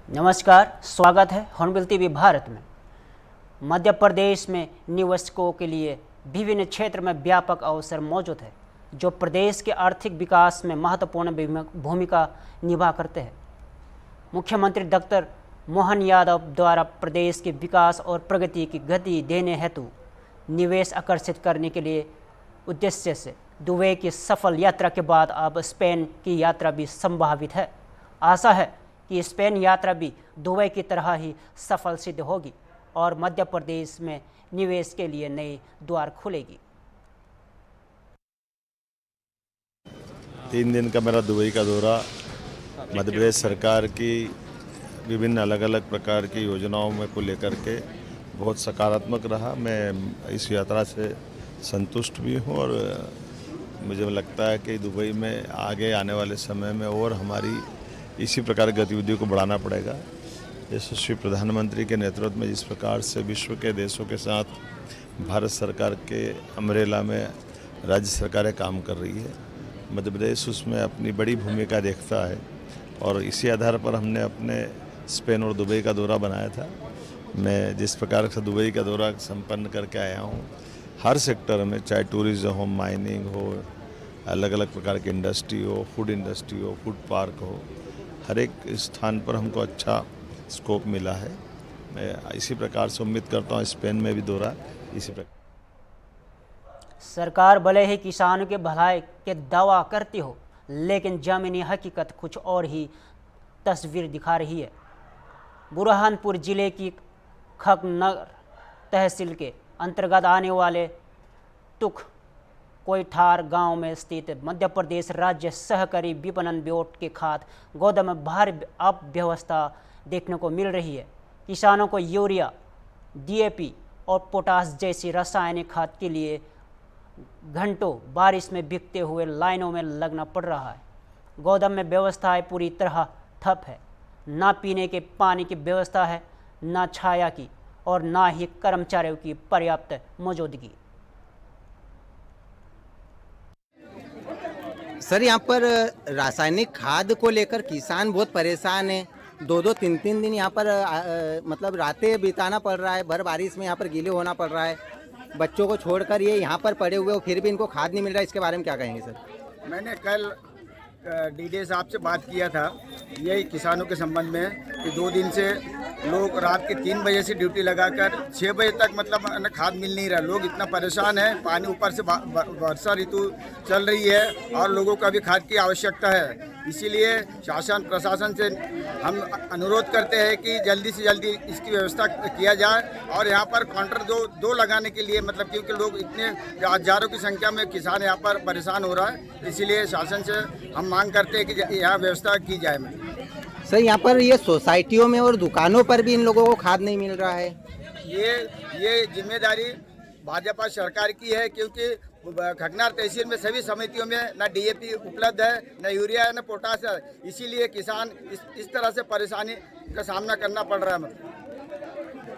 नमस्कार, स्वागत है हॉर्नबिल टीवी भारत में। मध्य प्रदेश में निवेशकों के लिए विभिन्न क्षेत्र में व्यापक अवसर मौजूद है, जो प्रदेश के आर्थिक विकास में महत्वपूर्ण भूमिका निभा करते हैं। मुख्यमंत्री डॉक्टर मोहन यादव द्वारा प्रदेश के विकास और प्रगति की गति देने हेतु निवेश आकर्षित करने के लिए उद्देश्य से दुबई की सफल यात्रा के बाद अब स्पेन की यात्रा भी संभावित है। आशा है कि स्पेन यात्रा भी दुबई की तरह ही सफल सिद्ध होगी और मध्य प्रदेश में निवेश के लिए नए द्वार खुलेगी। 3 दिन का मेरा दुबई का दौरा मध्य प्रदेश सरकार की विभिन्न अलग अलग प्रकार की योजनाओं में को लेकर के बहुत सकारात्मक रहा। मैं इस यात्रा से संतुष्ट भी हूँ और मुझे लगता है कि दुबई में आगे आने वाले समय में और हमारी इसी प्रकार की गतिविधियों को बढ़ाना पड़ेगा। यशस्वी प्रधानमंत्री के नेतृत्व में जिस प्रकार से विश्व के देशों के साथ भारत सरकार के अम्ब्रेला में राज्य सरकारें काम कर रही है, मध्य प्रदेश उसमें अपनी बड़ी भूमिका देखता है और इसी आधार पर हमने अपने स्पेन और दुबई का दौरा बनाया था। मैं जिस प्रकार से दुबई का दौरा संपन्न करके आया हूँ, हर सेक्टर में, चाहे टूरिज्म हो, माइनिंग हो, अलग अलग प्रकार की इंडस्ट्री हो, फूड इंडस्ट्री हो, फूड पार्क हो, हर एक स्थान पर हमको अच्छा स्कोप मिला है। मैं इसी प्रकार से उम्मीद करता हूँ स्पेन में भी दौरा इसी प्रकार। सरकार भले ही किसानों के भलाई के दावा करती हो, लेकिन जमीनी हकीकत कुछ और ही तस्वीर दिखा रही है। बुरहानपुर जिले की खकनगर तहसील के अंतर्गत आने वाले तुख कोईठार गांव में स्थित मध्य प्रदेश राज्य सहकारी विपणन बोर्ड के खाद्य गोदाम में भारी अव्यवस्था देखने को मिल रही है। किसानों को यूरिया, डीएपी और पोटास जैसी रासायनिक खाद के लिए घंटों बारिश में भीगते हुए लाइनों में लगना पड़ रहा है। गोदाम में व्यवस्थाएं पूरी तरह ठप है। ना पीने के पानी की व्यवस्था है, ना छाया की और ना ही कर्मचारियों की पर्याप्त मौजूदगी। सर, यहाँ पर रासायनिक खाद को लेकर किसान बहुत परेशान है। 2-2, 3-3 दिन यहाँ पर मतलब रातें बिताना पड़ रहा है। भर बारिश में यहाँ पर गीले होना पड़ रहा है। बच्चों को छोड़कर ये यहाँ पर पड़े हुए हो, फिर भी इनको खाद नहीं मिल रहा है। इसके बारे में क्या कहेंगे सर? मैंने कल डीडी साहब से बात किया था यही किसानों के संबंध में कि 2 दिन से लोग रात के 3 बजे से ड्यूटी लगाकर 6 बजे तक मतलब खाद मिल नहीं रहा। लोग इतना परेशान है। पानी ऊपर से वर्षा ऋतु चल रही है और लोगों को अभी खाद की आवश्यकता है। इसीलिए शासन प्रशासन से हम अनुरोध करते हैं कि जल्दी से जल्दी इसकी व्यवस्था किया जाए और यहाँ पर काउंटर दो लगाने के लिए, मतलब क्योंकि लोग इतने हजारों की संख्या में किसान यहाँ पर परेशान हो रहा है। इसीलिए शासन से हम मांग करते हैं कि यहाँ व्यवस्था की जाए। सर, यहाँ पर ये सोसाइटियों में और दुकानों पर भी इन लोगों को खाद नहीं मिल रहा है। ये जिम्मेदारी भाजपा सरकार की है, क्योंकि खकनार तहसील में सभी समितियों में ना डीएपी उपलब्ध है, ना यूरिया है, ना पोटास है। इसीलिए किसान इस तरह से परेशानी का सामना करना पड़ रहा है।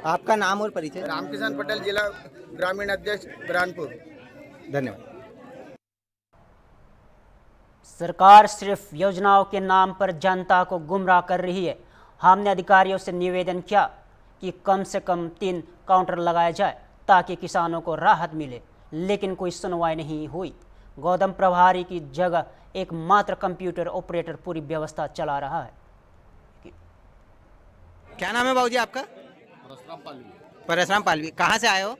आपका नाम और परिचय? रामकिशन पटेल, जिला ग्रामीण अध्यक्ष, बुरहानपुर। धन्यवाद। सरकार सिर्फ योजनाओं के नाम पर जनता को गुमराह कर रही है। हमने अधिकारियों से निवेदन किया कि कम से कम 3 काउंटर लगाए जाए ताकि किसानों को राहत मिले, लेकिन कोई सुनवाई नहीं हुई। गोदाम प्रभारी की जगह एकमात्र कंप्यूटर ऑपरेटर पूरी व्यवस्था चला रहा है। क्या नाम है बाबूजी आपका? परसराम पालवी। कहाँ से आए हो?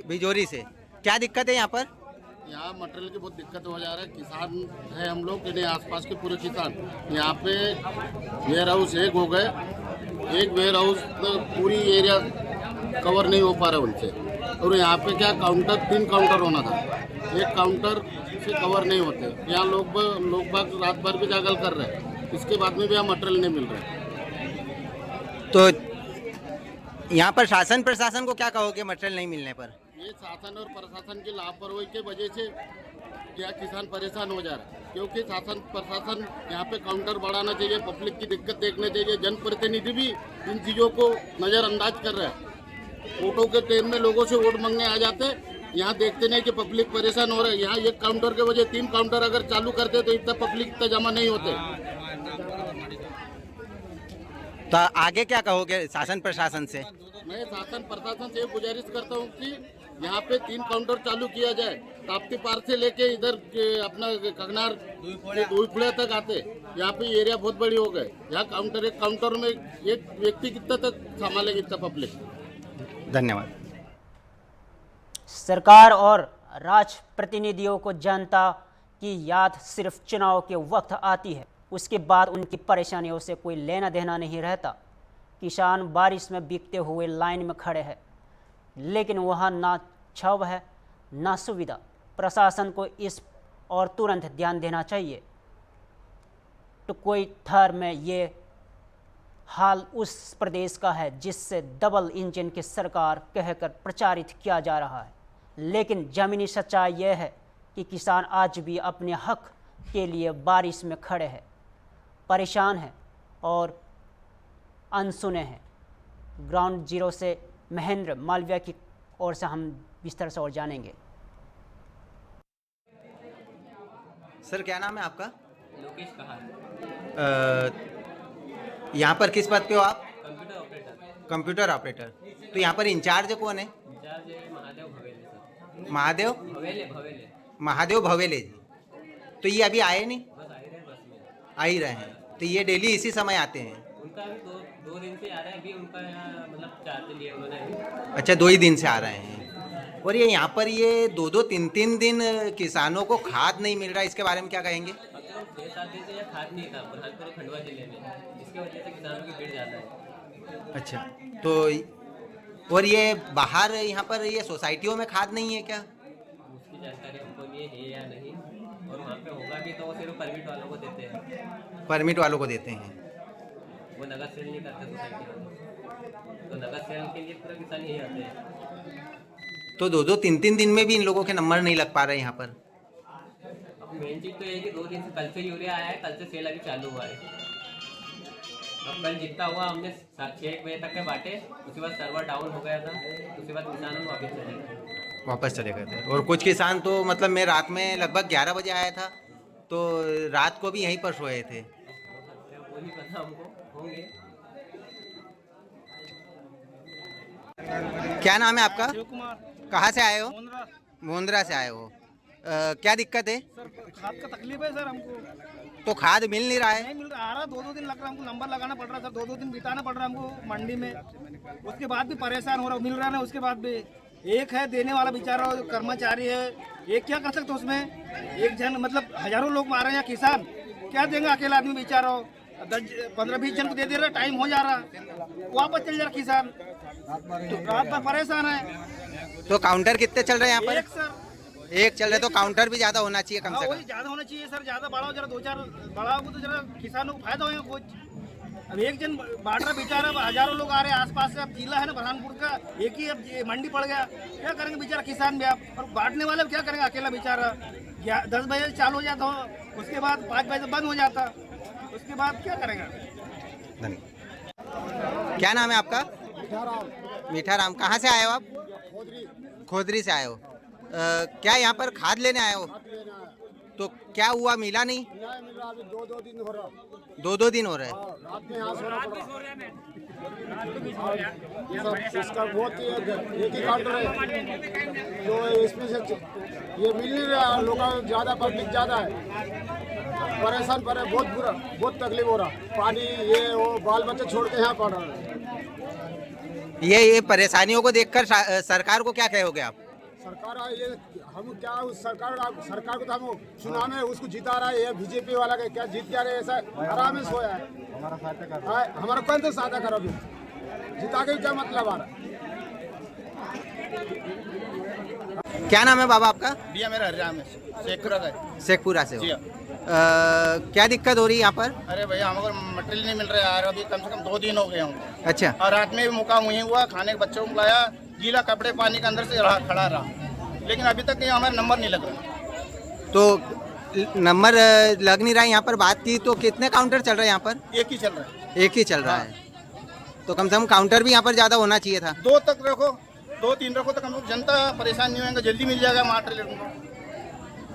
भिजोरी से। क्या दिक्कत है यहाँ पर? यहाँ मटेरियल की बहुत दिक्कत हो जा रहा है। किसान है हम लोग, इन्हें आसपास के पूरे किसान यहाँ पे वेयर हाउस एक हो गए। एक वेयर हाउस पूरी एरिया कवर नहीं हो पा रहा उनसे। और यहाँ पे क्या काउंटर 3 काउंटर होना था, एक काउंटर से कवर नहीं होते। यहाँ लोग बाग रात भर भी जागल कर रहे हैं, इसके बाद में भी यहाँ मटेरियल नहीं मिल रहा है। तो यहाँ पर शासन प्रशासन को क्या कहोगे मटेरियल नहीं मिलने पर? ये शासन और प्रशासन की लापरवाही की वजह से क्या किसान परेशान हो जा रहा है, क्योंकि शासन प्रशासन यहाँ पे काउंटर बढ़ाना चाहिए, पब्लिक की दिक्कत देखने चाहिए। जनप्रतिनिधि भी इन चीज़ों को नज़रअंदाज कर रहे हैं। वोटों के टाइम में लोगों से वोट मांगने आ जाते, यहाँ देखते नहीं कि पब्लिक परेशान हो रहा है। यहाँ एक काउंटर के वजह 3 काउंटर अगर चालू करते तो इतना पब्लिक इतना जमा नहीं होते। तो आगे क्या कहोगे शासन प्रशासन से? मैं शासन प्रशासन से गुजारिश करता हूँ कि यहाँ पे 3 काउंटर चालू किया जाए। ताप्ती पार से लेके इधर अपना कगनार दुईपुड़िया तक आते, यहाँ पे एरिया बहुत बड़ी हो गए। यहाँ एक काउंटर में एक व्यक्ति कितना तक संभालेगा इतना पब्लिक। धन्यवाद। सरकार और राज प्रतिनिधियों को जनता की याद सिर्फ चुनाव के वक्त आती है, उसके बाद उनकी परेशानियों से कोई लेना देना नहीं रहता। किसान बारिश में भीगते हुए लाइन में खड़े हैं, लेकिन वहाँ ना छाव है ना सुविधा। प्रशासन को इस और तुरंत ध्यान देना चाहिए। तो कोई थर में ये हाल उस प्रदेश का है जिससे डबल इंजन की सरकार कहकर प्रचारित किया जा रहा है, लेकिन ज़मीनी सच्चाई यह है कि किसान आज भी अपने हक के लिए बारिश में खड़े हैं, परेशान हैं और अनसुने हैं। ग्राउंड जीरो से महेंद्र मालविया की ओर से हम विस्तार से और जानेंगे। सर क्या नाम है आपका? लोकेश कहार। यहाँ पर किस पद पे हो आप? Computer operator. Computer operator. तो यहाँ पर इंचार्ज कौन है? इंचार्ज है महादेव भवेले सर। महादेव भवेले महादेव भवेले जी। तो ये अभी आए नहीं? बस आ ही रहे, बस में आ ही रहे हैं। तो ये डेली इसी समय आते हैं? उनका अभी दो दिन से आ रहा है। अभी उनका यहाँ मतलब चार्ज लिया उन्होंने अभी। अच्छा 2 ही दिन से आ रहे हैं। और ये यहाँ पर ये 2-2 3-3 दिन किसानों को खाद नहीं मिल रहा, इसके बारे में क्या कहेंगे? मतलब 6-7 दिन से यहाँ खाद नहीं था बुरहानपुर और खंडवा जिले में, इसकी वजह से किसानों की भीड़ ज़्यादा है। अच्छा तो और ये बाहर यहाँ पर ये सोसाइटियों में खाद नहीं है क्या? उसकी जानकारी हमको नहीं है या नहीं, और वहाँ पे होगा भी तो वो सिर्फ परमिट वालों को देते हैं। परमिट वालों को देते हैं? वो नगर सेल नहीं करते सोसाइटी वाले, तो नगर सेल के लिए पूरा किसान यही आते हैं। तो 2-2 3-3 दिन में भी इन लोगों के नंबर नहीं लग पा रहे यहाँ पर? अब मेन चीज़ तो ये है कि 2 दिन से, कल से यूरिया आया है, कल से सेल अभी चालू हुआ है। अब कल जितना हुआ हमने 6 बजे तक के बांटे, उसके बाद सर्वर डाउन हो गया था, उसके बाद किसानों को वापस चले गए थे। और कुछ किसान तो मतलब मैं रात में लगभग 11 बजे आया था, तो रात को भी यहीं पर सोए थे। वो नहीं पता हमको, होंगे। क्या नाम है आपका? कुमार। कहाँ से आए हो? मुंद्रा। मुंद्रा से आए हो। क्या दिक्कत है? सर खाद का तकलीफ है सर हमको। तो खाद मिल नहीं रहा है? नहीं मिल रहा, आ रहा 2-2 दिन लग रहा है हमको, नंबर लगाना पड़ रहा है सर, 2-2 दिन बिताना पड़ रहा है हमको मंडी में। उसके बाद भी परेशान हो रहा, मिल रहा है ना, उसके बाद भी एक है देने वाला बेचारा कर्मचारी है, एक क्या कर सकते उसमें? एक जन मतलब हजारों लोग मारे हैं किसान, क्या देंगे अकेला आदमी बेचारा? 10-15-20 जन को दे रहा, टाइम हो जा रहा, वापस चल जा रहा किसान, तो रात भर परेशान है। तो काउंटर कितने चल रहे हैं यहाँ एक पर? सर एक चल रहे, तो काउंटर भी ज्यादा होना चाहिए कम से वही कम। ज्यादा होना चाहिए सर, ज्यादा बढ़ाओ जरा, 2-4 बढ़ाओ तो जरा किसानों को फायदा होगा कुछ। अब एक जन बांट रहा बेचारा, हजारों लोग आ रहे हैं आसपास से। अब जिला है ना बुरहानपुर का, एक ही अब ये मंडी पड़ गया, क्या करेंगे बेचारा किसान भी? आप और बांटने वाले क्या करेंगे अकेला बेचारा? 10 बजे चालू हो जाता हो, उसके बाद 5 बजे बंद हो जाता, उसके बाद क्या करेगा? धन्यवाद। क्या नाम है आपका? मीठा राम। कहाँ से आए हो आप? खोदरी से आए हो। क्या यहाँ पर खाद लेने आए हो? तो क्या हुआ, मिला नहीं? मिल रहा, अभी 2-2 दिन हो रहा। 2-2 दिन हो रहे हैं। रात में यहाँ सोना पड़ा। इसका बहुत ही एक ही काउंटर है जो इसमें से ये मिल नहीं रहा, लोग ज़्यादा, पब्लिक ज़्यादा है, परेशान पर है, बहुत बुरा, बहुत तकलीफ हो रहा। पानी ये वो बाल बच्चे छोड़ के यहाँ पड़ रहा है। ये परेशानियों को देखकर सरकार को क्या कहोगे आप? सरकार ये हम क्या उस सरकार को तो हम चुनाव में उसको जिता रहा है, ये बीजेपी वाला का क्या जीत गया, ऐसा आराम में सोया है। हमारा कौन तो साधा करो, जिता के क्या मतलब आ रहा है? क्या नाम है बाबा आपका? भैया मेरा हरिराम है, शेखपुरा का है। शेखपुरा से हो। जी हाँ। क्या दिक्कत हो रही है यहाँ पर? अरे भैया हमको मटेरियल नहीं मिल रहा है यार, अभी कम से कम 2 दिन हो गए हमको। अच्छा। और रात में भी मुकाम वहीं हुआ, खाने के बच्चों को लाया, गीला कपड़े पानी के अंदर से खड़ा रहा, लेकिन अभी तक हमारा नंबर नहीं लग रहा। तो नंबर लग नहीं रहा है। यहाँ पर बात की तो कितने काउंटर चल रहे हैं यहाँ पर? एक ही चल रहा है। एक ही चल रहा है। तो कम से कम काउंटर भी यहाँ पर ज़्यादा होना चाहिए था। 2 तक रखो, 2-3 रखो तो कम से कम जनता परेशान नहीं होगा, जल्दी मिल जाएगा मटेरियल।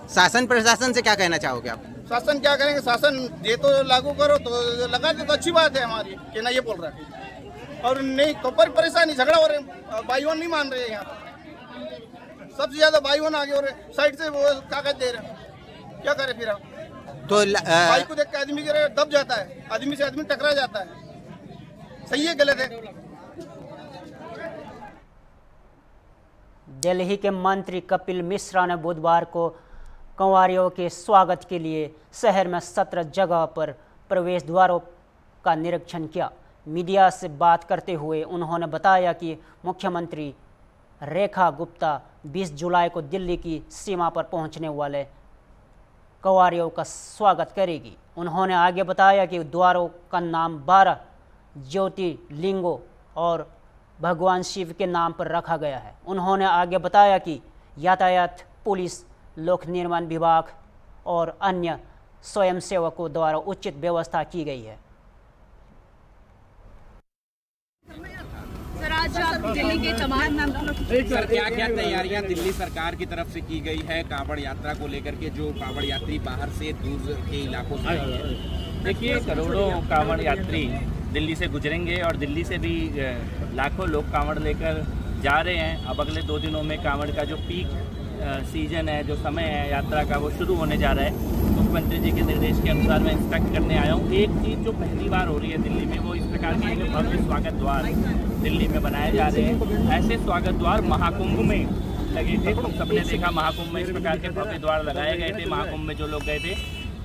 शासन प्रशासन से क्या कहना चाहोगे आप? शासन क्या करेंगे, शासन ये तो लागू करो तो लगा दे तो अच्छी बात है हमारी, कि ना ये बोल रहा है, और नहीं तो परेशानी झगड़ा हो रहे हैं, भाईयों नहीं मान रहे हैं, यहाँ सबसे ज्यादा भाईयों आगे हो रहे हैं, साइड से वो कागज दे रहे हैं, क्या करे फिर आप। तो भाई को देख के आदमी के दब जाता है, आदमी से आदमी टकरा जाता है, सही है गलत है। दिल्ली के मंत्री कपिल मिश्रा ने बुधवार को कंवारियों के स्वागत के लिए शहर में 17 जगह पर प्रवेश द्वारों का निरीक्षण किया। मीडिया से बात करते हुए उन्होंने बताया कि मुख्यमंत्री रेखा गुप्ता 20 जुलाई को दिल्ली की सीमा पर पहुंचने वाले कंवारियों का स्वागत करेगी। उन्होंने आगे बताया कि द्वारों का नाम 12 ज्योतिर्लिंगों और भगवान शिव के नाम पर रखा गया है। उन्होंने आगे बताया कि यातायात पुलिस, लोक निर्माण विभाग और अन्य स्वयंसेवकों द्वारा उचित व्यवस्था की गई है। सर, आज आप दिल्ली के तमाम सर क्या क्या तैयारियां दिल्ली सरकार की तरफ से की गई है कांवड़ यात्रा को लेकर के, जो कांवड़ यात्री बाहर से दूर के इलाकों से आए हैं? देखिए, करोड़ों कांवड़ यात्री दिल्ली से गुजरेंगे और दिल्ली से भी लाखों लोग कांवड़ लेकर जा रहे हैं। अब अगले 2 दिनों में कांवड़ का जो पीक सीजन है, जो समय है यात्रा का, वो शुरू होने जा रहा है। मुख्यमंत्री जी के निर्देश के अनुसार मैं इंस्पेक्ट करने आया हूँ। एक चीज़ जो पहली बार हो रही है दिल्ली में, वो इस प्रकार के जो भव्य स्वागत द्वार दिल्ली में बनाए जा रहे हैं। ऐसे स्वागत द्वार महाकुंभ में लगे थे, तुम सबने देखा महाकुंभ में इस प्रकार के भव्य द्वार लगाए गए थे। महाकुंभ में जो लोग गए थे,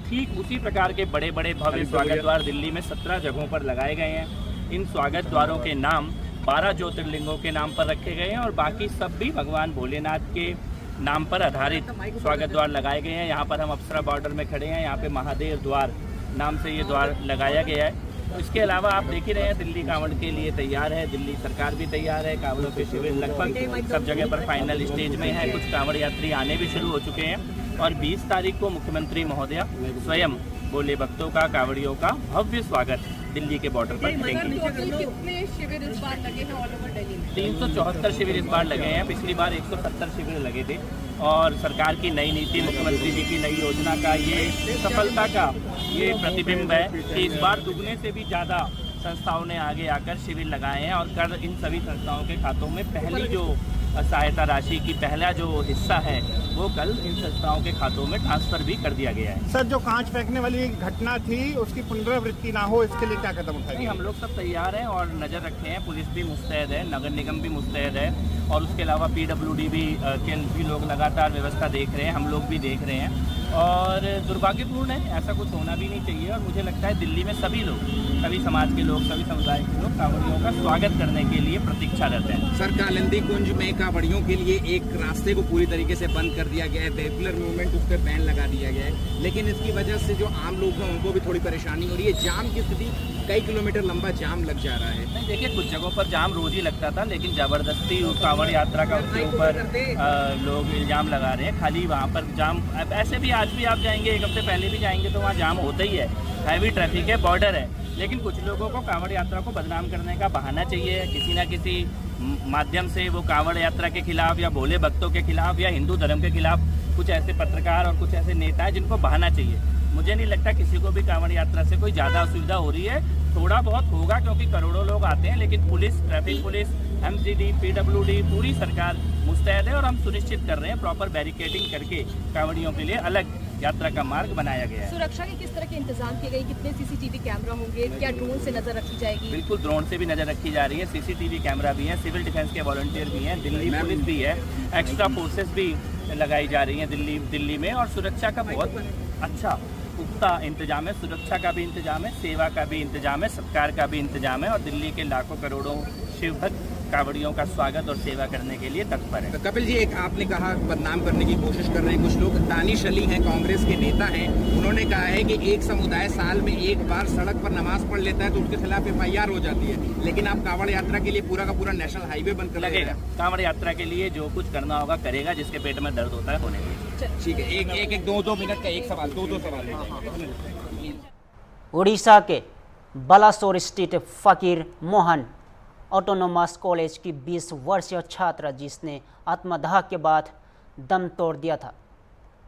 ठीक उसी प्रकार के बड़े बड़े भव्य स्वागत द्वार दिल्ली में 17 जगहों पर लगाए गए हैं। इन स्वागत द्वारों के नाम 12 ज्योतिर्लिंगों के नाम पर रखे गए हैं और बाकी सब भी भगवान भोलेनाथ के नाम पर आधारित स्वागत द्वार लगाए गए हैं। यहाँ पर हम अप्सरा बॉर्डर में खड़े हैं, यहाँ पे महादेव द्वार नाम से ये द्वार लगाया गया है। इसके अलावा आप देख ही रहे हैं दिल्ली कांवड़ के लिए तैयार है, दिल्ली सरकार भी तैयार है। कांवड़ों के शिविर लगभग सब जगह पर फाइनल स्टेज में है। कुछ कांवड़ यात्री आने भी शुरू हो चुके हैं और 20 तारीख को मुख्यमंत्री महोदया स्वयं भोले भक्तों का, कांवड़ियों का भव्य स्वागत दिल्ली के बॉर्डर पर करेंगे। कितने शिविर इस बार लगे हैं ऑल ओवर दिल्ली में? 374 शिविर इस बार लगे हैं। पिछली बार 170 शिविर लगे थे और सरकार की नई नीति, मुख्यमंत्री जी की नई योजना का ये सफलता का ये प्रतिबिंब है कि इस बार दुगने से भी ज़्यादा संस्थाओं ने आगे आकर शिविर लगाए हैं और कर इन सभी संस्थाओं के खातों में पहली जो सहायता राशि की पहला जो हिस्सा है वो कल इन संस्थाओं के खातों में ट्रांसफर भी कर दिया गया है। सर, जो कांच फेंकने वाली घटना थी उसकी पुनरावृत्ति ना हो, इसके लिए क्या कदम उठाएंगे? हम लोग सब तैयार हैं और नज़र रखे हैं। पुलिस भी मुस्तैद है, नगर निगम भी मुस्तैद है और उसके अलावा PWD भी लोग लगातार व्यवस्था देख रहे हैं, हम लोग भी देख रहे हैं। और दुर्भाग्यपूर्ण है, ऐसा कुछ होना भी नहीं चाहिए। और मुझे लगता है दिल्ली में सभी लोग, सभी समाज के लोग, सभी समुदाय के लोग कांवड़ियों का स्वागत करने के लिए प्रतीक्षारत हैं। सर, कालिंदी कुंज में कांवड़ियों के लिए एक रास्ते को पूरी तरीके से बंद कर दिया गया है, वेहिकुलर मूवमेंट उस पर बैन लगा दिया गया है, लेकिन इसकी वजह से जो आम लोग हैं उनको भी थोड़ी परेशानी हो रही है। जाम की स्थिति, कई किलोमीटर लंबा जाम लग जा रहा है। नहीं, देखिए, कुछ जगहों पर जाम रोज ही लगता था, लेकिन ज़बरदस्ती कांवड़ यात्रा का उसके ऊपर लोग इल्ज़ाम लगा रहे हैं। खाली वहाँ पर जाम, ऐसे भी आज भी आप जाएंगे, एक हफ्ते पहले भी जाएंगे तो वहाँ जाम होता ही है, हैवी ट्रैफिक है, बॉर्डर है। लेकिन कुछ लोगों को कांवड़ यात्रा को बदनाम करने का बहाना चाहिए। किसी ना किसी माध्यम से वो कांवड़ यात्रा के खिलाफ या भोले भक्तों के खिलाफ या हिंदू धर्म के खिलाफ कुछ ऐसे पत्रकार और कुछ ऐसे नेता हैं जिनको बहाना चाहिए। मुझे नहीं लगता किसी को भी कांवड़ यात्रा से कोई ज़्यादा असुविधा हो रही है। थोड़ा बहुत होगा क्योंकि करोड़ों लोग आते हैं, लेकिन police, traffic police, MCD, PWD, पूरी सरकार मुस्तैद है और हम सुनिश्चित कर रहे हैं प्रॉपर बैरिकेडिंग करके कांवड़ियों के लिए अलग यात्रा का मार्ग बनाया गया है। सुरक्षा के किस तरह के इंतजाम किए गए? कितने CCTV कैमरा होंगे? क्या ड्रोन से नजर रखी जाएगी? बिल्कुल, ड्रोन से भी नज़र रखी जा रही है, CCTV कैमरा भी है, सिविल डिफेंस के वॉलंटियर भी हैं, दिल्ली पुलिस भी है, एक्स्ट्रा फोर्सेस भी लगाई जा रही हैं दिल्ली में। और सुरक्षा का बहुत अच्छा पुख्ता इंतजाम है। सुरक्षा का भी इंतजाम है, सेवा का भी इंतजाम है, सत्कार का भी इंतजाम है और दिल्ली के लाखों करोड़ों शिव भक्त कांवड़ियों का स्वागत और सेवा करने के लिए तत्पर है। कपिल जी, एक आपने कहा बदनाम करने की कोशिश कर रहे हैं कुछ लोग। दानिश अली हैं, कांग्रेस के नेता हैं, उन्होंने कहा है कि एक समुदाय साल में एक बार सड़क पर नमाज पढ़ लेता है तो उसके खिलाफ FIR हो जाती है, लेकिन आप कांवड़ यात्रा के लिए पूरा का पूरा नेशनल हाईवे बंद कर लगेगा। कांवड़ यात्रा के लिए जो कुछ करना होगा करेगा, जिसके पेट में दर्द होता है होने देगा। ठीक है, एक 2 मिनट का एक सवाल, 2 सवाल। उड़ीसा के बालासोर स्थित फकीर मोहन ऑटोनोमस कॉलेज की 20 वर्षीय छात्रा जिसने आत्मदाह के बाद दम तोड़ दिया था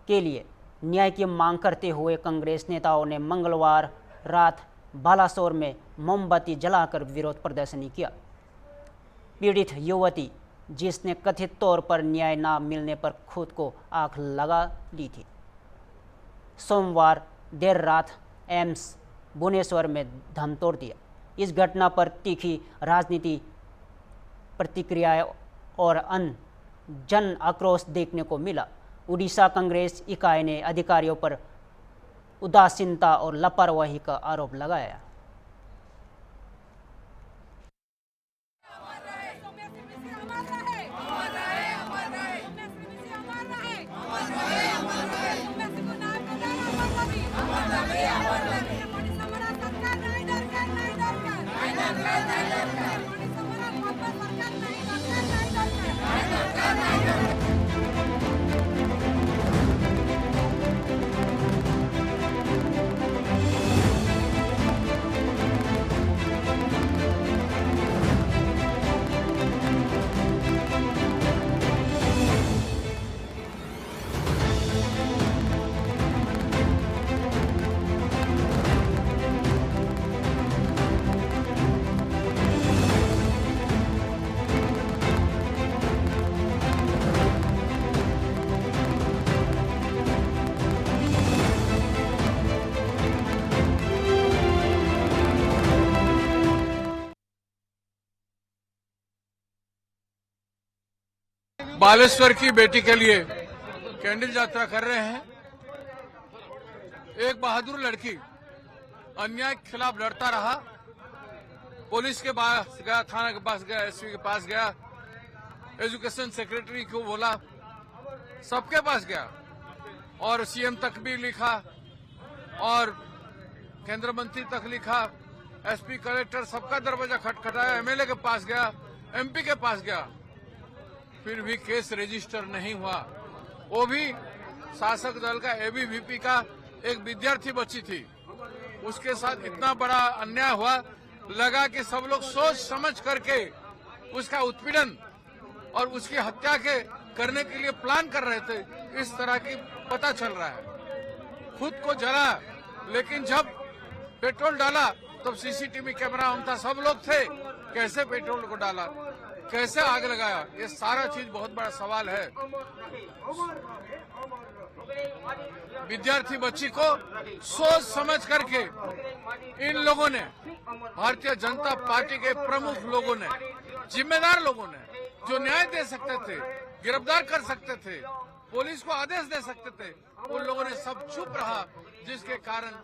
के लिए न्याय की मांग करते हुए कांग्रेस नेताओं ने मंगलवार रात बालासोर में मोमबत्ती जलाकर विरोध प्रदर्शन किया। पीड़ित युवती, जिसने कथित तौर पर न्याय न मिलने पर खुद को आग लगा ली थी, सोमवार देर रात एम्स भुवनेश्वर में दम तोड़ दिया। इस घटना पर तीखी राजनीति प्रतिक्रियाएं और जन आक्रोश देखने को मिला। उड़ीसा कांग्रेस इकाई ने अधिकारियों पर उदासीनता और लापरवाही का आरोप लगाया। बालेश्वर की बेटी के लिए कैंडल यात्रा कर रहे हैं। एक बहादुर लड़की अन्याय के खिलाफ लड़ता रहा, पुलिस के पास गया, थाना के पास गया, एसपी के पास गया, एजुकेशन सेक्रेटरी को बोला, सबके पास गया और सीएम तक भी लिखा और केंद्र मंत्री तक लिखा, एसपी कलेक्टर सबका दरवाजा खटखटाया, एमएलए के पास गया, एमपी के पास गया, फिर भी केस रजिस्टर नहीं हुआ। वो भी शासक दल का एबीवीपी का एक विद्यार्थी बच्ची थी, उसके साथ इतना बड़ा अन्याय हुआ, लगा कि सब लोग सोच समझ करके उसका उत्पीड़न और उसकी हत्या करने के लिए प्लान कर रहे थे। इस तरह की पता चल रहा है। खुद को जला, लेकिन जब पेट्रोल डाला तब सीसीटीवी कैमरा ऑन था, सब लोग थे, कैसे पेट्रोल को डाला, कैसे आग लगाया, ये सारा चीज बहुत बड़ा सवाल है। विद्यार्थी बच्ची को सोच समझ करके इन लोगों ने, भारतीय जनता पार्टी के प्रमुख लोगों ने, जिम्मेदार लोगों ने, जो न्याय दे सकते थे, गिरफ्तार कर सकते थे, पुलिस को आदेश दे सकते थे, उन लोगों ने सब चुप रहा, जिसके कारण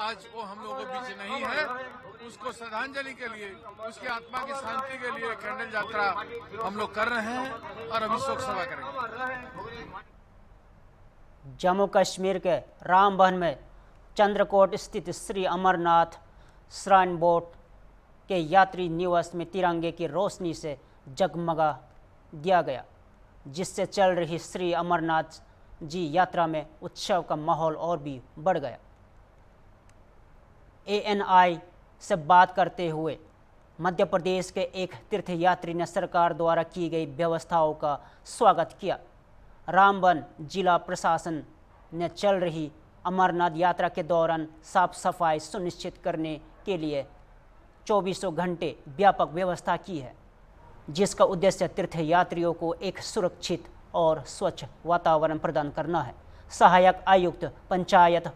आज वो हम लोगों के बीच नहीं है। उसको श्रद्धांजलि के लिए, उसकी आत्मा की शांति के लिए कैंडल यात्रा हम लोग कर रहे हैं और अभी शोक सभा करेंगे। जम्मू कश्मीर के रामबन में चंद्रकोट स्थित श्री अमरनाथ श्राइन बोर्ड के यात्री निवास में तिरंगे की रोशनी से जगमगा दिया गया, जिससे चल रही श्री अमरनाथ जी यात्रा में उत्सव का माहौल और भी बढ़ गया। ANI से बात करते हुए मध्य प्रदेश के एक तीर्थयात्री ने सरकार द्वारा की गई व्यवस्थाओं का स्वागत किया। रामबन जिला प्रशासन ने चल रही अमरनाथ यात्रा के दौरान साफ सफाई सुनिश्चित करने के लिए 24 घंटे व्यापक व्यवस्था की है, जिसका उद्देश्य तीर्थयात्रियों को एक सुरक्षित और स्वच्छ वातावरण प्रदान करना है। सहायक आयुक्त पंचायत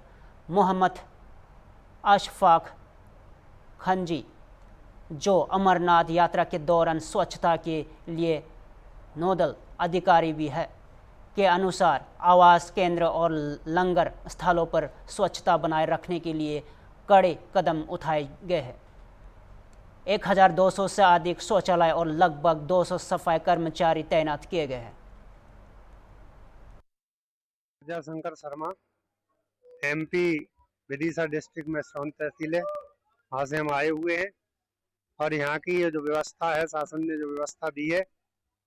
मोहम्मद अशफाक खंजी, जो अमरनाथ यात्रा के दौरान स्वच्छता के लिए नोडल अधिकारी भी है, के अनुसार आवास केंद्र और लंगर स्थलों पर स्वच्छता बनाए रखने के लिए कड़े कदम उठाए गए हैं। 1200 से अधिक शौचालय और लगभग 200 सफाई कर्मचारी तैनात किए गए हैं। शंकर शर्मा, MP विदिशा डिस्ट्रिक्ट में सोन तहसील है, वहाँ से हम आए हुए हैं और यहाँ की ये जो व्यवस्था है, शासन ने जो व्यवस्था दी है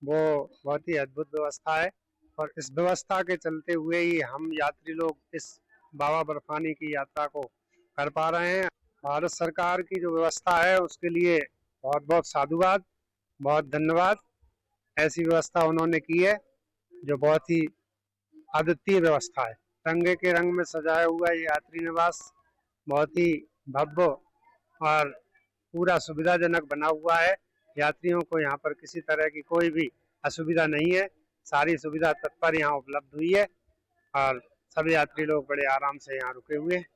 वो बहुत ही अद्भुत व्यवस्था है और इस व्यवस्था के चलते हुए ही हम यात्री लोग इस बाबा बर्फानी की यात्रा को कर पा रहे हैं। भारत सरकार की जो व्यवस्था है उसके लिए बहुत बहुत साधुवाद, बहुत धन्यवाद। ऐसी व्यवस्था उन्होंने की है जो बहुत ही अद्वितीय व्यवस्था है। तिरंगे के रंग में सजाया हुआ ये यात्री निवास बहुत ही भव्य और पूरा सुविधाजनक बना हुआ है। यात्रियों को यहाँ पर किसी तरह की कोई भी असुविधा नहीं है, सारी सुविधा तत्पर यहाँ उपलब्ध हुई है और सभी यात्री लोग बड़े आराम से यहाँ रुके हुए हैं।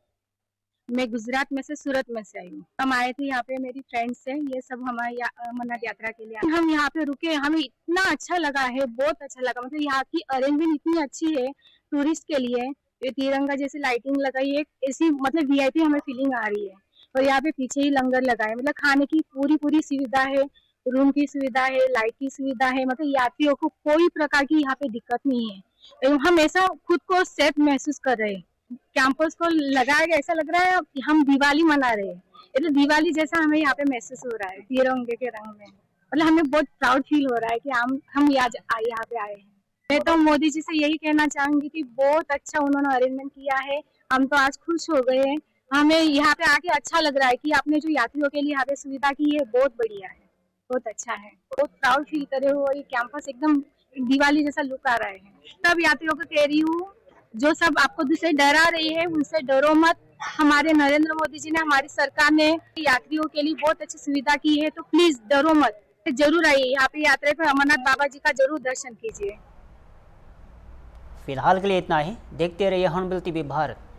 मैं गुजरात में से, सूरत में से आई हूँ। हम आए थे यहाँ पे, मेरी फ्रेंड्स हैं, ये सब हमारे अमरनाथ यात्रा के लिए हम यहाँ पे रुके। हमें इतना अच्छा लगा है, बहुत अच्छा लगा। मतलब यहाँ की अरेंजमेंट इतनी अच्छी है टूरिस्ट के लिए। ये तिरंगा जैसे लाइटिंग लगाई है, ऐसी मतलब वीआईपी हमें फीलिंग आ रही है। और यहाँ पे पीछे ही लंगर लगा है, मतलब खाने की पूरी सुविधा है, रूम की सुविधा है, लाइट की सुविधा है। मतलब यात्रियों को कोई प्रकार की यहाँ पे दिक्कत नहीं है। हम ऐसा खुद को सेफ महसूस कर रहे हैं। कैंपस को लगाया गया, ऐसा लग रहा है हम दिवाली मना रहे हैं। तो दिवाली जैसा हमें यहाँ पे महसूस हो रहा है तिरंगे के रंग में। मतलब हमें बहुत प्राउड फील हो रहा है कि हम यहाँ पे आए हैं। मैं तो मोदी जी से यही कहना चाहूंगी कि बहुत अच्छा उन्होंने अरेंजमेंट किया है। हम तो आज खुश हो गए हैं। हमें यहाँ पे आके अच्छा लग रहा है कि आपने जो यात्रियों के लिए यहाँ पे सुविधा की है बहुत बढ़िया है, बहुत अच्छा है। बहुत प्राउड फील करे हो। ये कैंपस एकदम दिवाली जैसा लुक आ रहा है। सब यात्रियों को कह रही हूँ, जो सब आपको दूसरे डरा रही है उनसे डरो मत। हमारे नरेंद्र मोदी जी ने, हमारी सरकार ने यात्रियों के लिए बहुत अच्छी सुविधा की है, तो प्लीज डरो मत, जरूर आइए यहाँ पे यात्रा पे। अमरनाथ बाबा जी का जरूर दर्शन कीजिए। फिलहाल के लिए इतना ही। देखते रहिए हॉर्नबिल टीवी भारत।